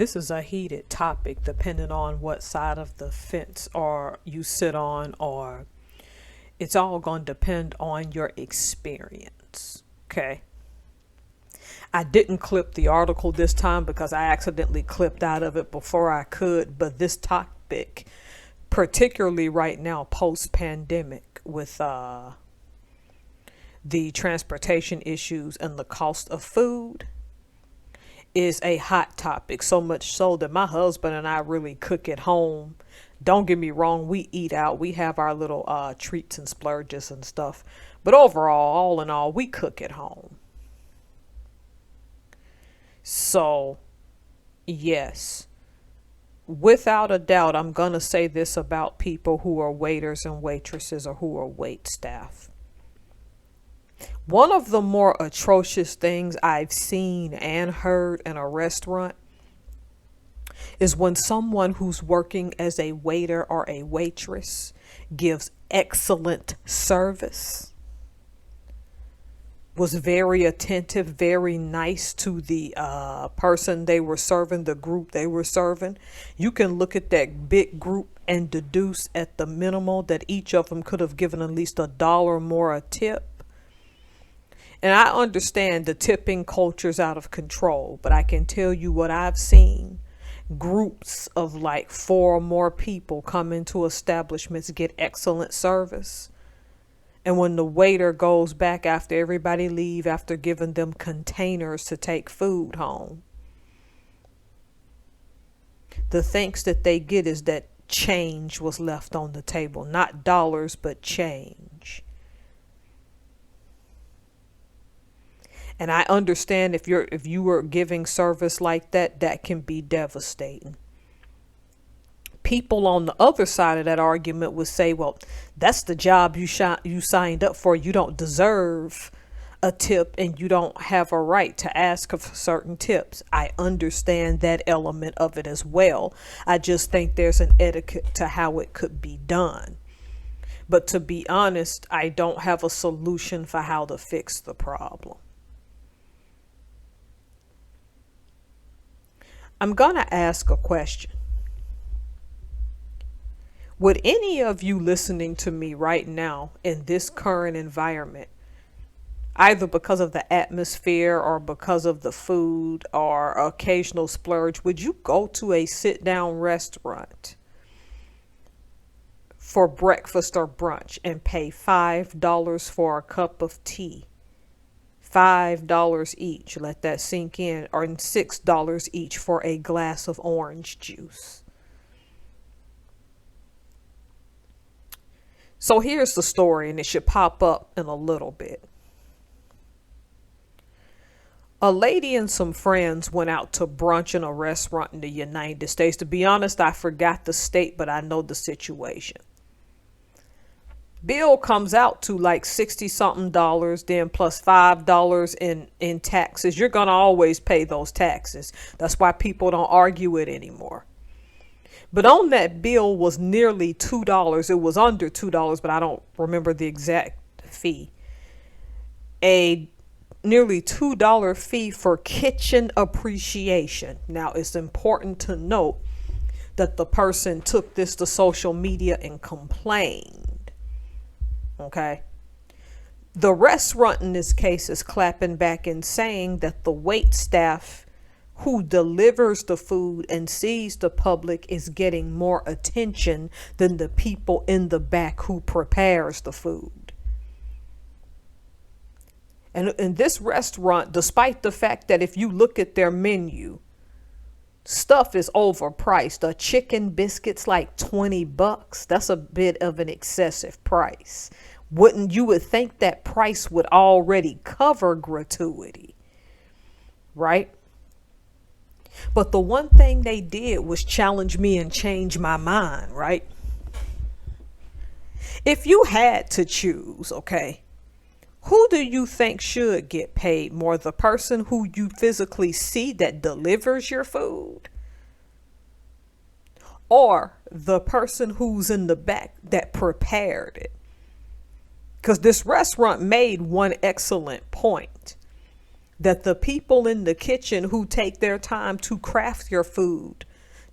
This is a heated topic depending on what side of the fence or you sit on, or it's all going to depend on your experience. Okay. I didn't clip the article this time because I accidentally clipped out of it before I could, but this topic, particularly right now post pandemic with the transportation issues and the cost of food, is a hot topic, so much so that my husband and I really cook at home. Don't get me wrong, we eat out. We have our little treats and splurges and stuff. But overall, all in all, we cook at home. So, yes, without a doubt, I'm going to say this about people who are waiters and waitresses or who are wait staff. One of the more atrocious things I've seen and heard in a restaurant is when someone who's working as a waiter or a waitress gives excellent service, was very attentive, very nice to the person they were serving, the group they were serving. You can look at that big group and deduce at the minimal that each of them could have given at least $1 more a tip. And I understand the tipping culture's out of control, but I can tell you what I've seen. Groups of like 4 or more people come into establishments, get excellent service. And when the waiter goes back after everybody leave, after giving them containers to take food home, the thanks that they get is that change was left on the table. Not dollars, but change. And I understand if you were giving service like that, that can be devastating. People on the other side of that argument would say, well, that's the job you signed up for. You don't deserve a tip and you don't have a right to ask for certain tips. I understand that element of it as well. I just think there's an etiquette to how it could be done. But to be honest, I don't have a solution for how to fix the problem. I'm going to ask a question. Would any of you listening to me right now in this current environment, either because of the atmosphere or because of the food or occasional splurge, would you go to a sit-down restaurant for breakfast or brunch and pay $5 for a cup of tea? $5 each, let that sink in, or $6 each for a glass of orange juice. So here's the story, and it should pop up in a little bit. A lady and some friends went out to brunch in a restaurant in the United States. To be honest, I forgot the state, but I know the situation. Bill comes out to like 60 something dollars, then plus $5 in taxes. You're going to always pay those taxes. That's why people don't argue it anymore. But on that bill was nearly $2. It was under $2, but I don't remember the exact fee. A nearly $2 fee for kitchen appreciation. Now, it's important to note that the person took this to social media and complained. Okay. The restaurant in this case is clapping back and saying that the wait staff who delivers the food and sees the public is getting more attention than the people in the back who prepares the food. And in this restaurant, despite the fact that if you look at their menu, stuff is overpriced. A chicken biscuit's like $20. That's a bit of an excessive price. You would think that price would already cover gratuity, right? But the one thing they did was challenge me and change my mind, right? If you had to choose, okay, who do you think should get paid more? The person who you physically see that delivers your food? Or the person who's in the back that prepared it? Because this restaurant made one excellent point. that the people in the kitchen who take their time to craft your food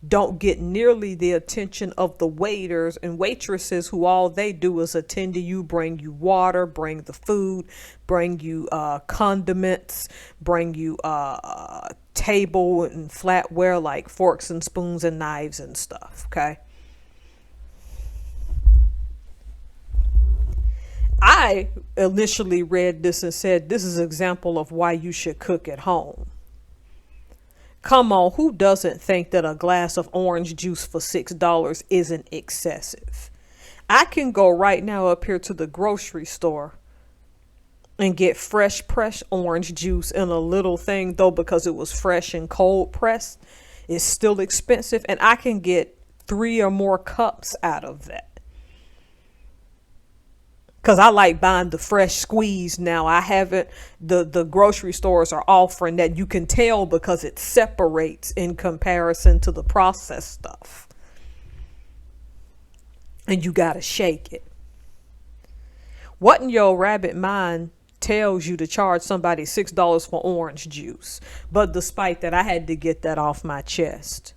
don't get nearly the attention of the waiters and waitresses who all they do is attend to you, bring you water, bring the food, bring you condiments, bring you table and flatware like forks and spoons and knives and stuff. Okay. I initially read this and said, this is an example of why you should cook at home. Come on, who doesn't think that a glass of orange juice for $6 isn't excessive? I can go right now up here to the grocery store and get fresh pressed orange juice in a little thing, though, because it was fresh and cold pressed. It's still expensive, and I can get 3 or more cups out of that. Because I like buying the fresh squeeze now. I haven't, the grocery stores are offering that. You can tell because it separates in comparison to the processed stuff. And you got to shake it. What in your rabbit mind tells you to charge somebody $6 for orange juice? But despite that, I had to get that off my chest.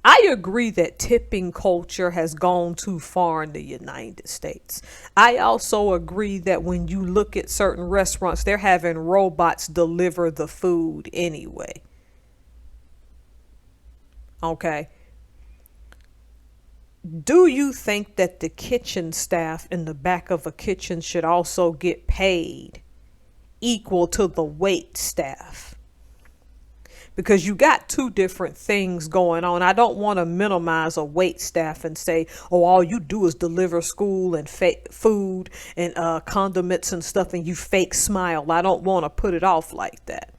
I agree that tipping culture has gone too far in the United States. I also agree that when you look at certain restaurants, they're having robots deliver the food anyway. Okay. Do you think that the kitchen staff in the back of a kitchen should also get paid equal to the wait staff? Because you got two different things going on. I don't want to minimize a wait staff and say, oh, all you do is deliver school and food and condiments and stuff, and you fake smile. I don't want to put it off like that.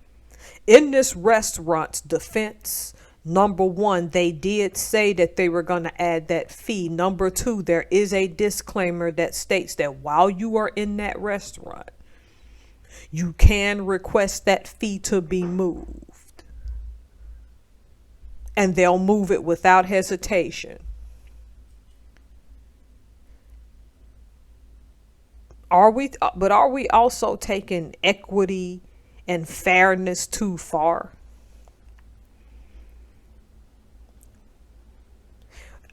In this restaurant's defense, number one, they did say that they were going to add that fee. Number two, there is a disclaimer that states that while you are in that restaurant, you can request that fee to be moved. And they'll move it without hesitation. Are we also taking equity and fairness too far?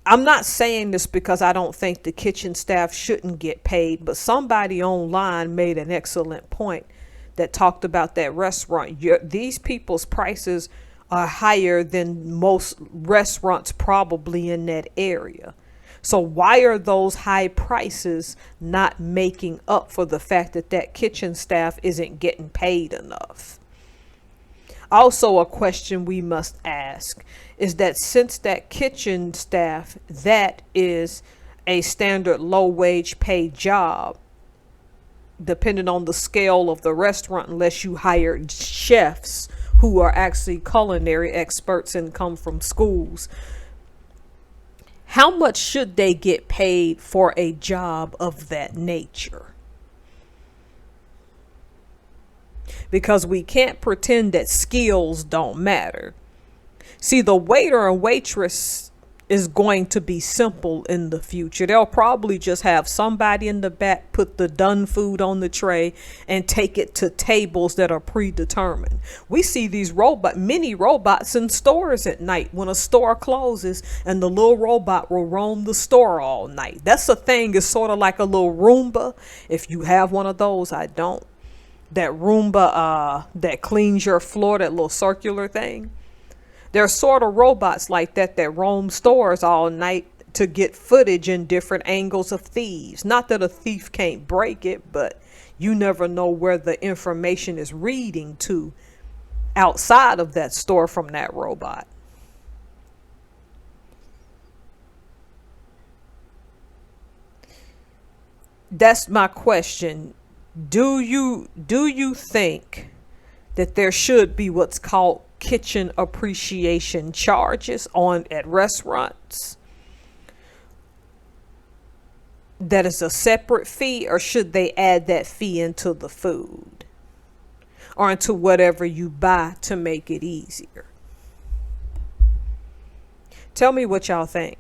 I'm not saying this because I don't think the kitchen staff shouldn't get paid, but somebody online made an excellent point that talked about that restaurant. These people's prices are higher than most restaurants probably in that area. So why are those high prices not making up for the fact that that kitchen staff isn't getting paid enough? Also, a question we must ask is that since that kitchen staff, that is a standard low wage paid job, depending on the scale of the restaurant, unless you hired chefs who are actually culinary experts and come from schools. How much should they get paid for a job of that nature? Because we can't pretend that skills don't matter. See, the waiter and waitress is going to be simple in the future. They'll probably just have somebody in the back put the done food on the tray and take it to tables that are predetermined. We see these mini robots in stores at night when a store closes, and the little robot will roam the store all night. That's a thing. It's sort of like a little Roomba. If you have one of those, I don't. That Roomba that cleans your floor, that little circular thing. There's sort of robots like that roam stores all night to get footage in different angles of thieves. Not that a thief can't break it, but you never know where the information is reading to outside of that store from that robot. That's my question. Do you think that there should be what's called kitchen appreciation charges at restaurants? That is a separate fee, or should they add that fee into the food or into whatever you buy to make it easier? Tell me what y'all think.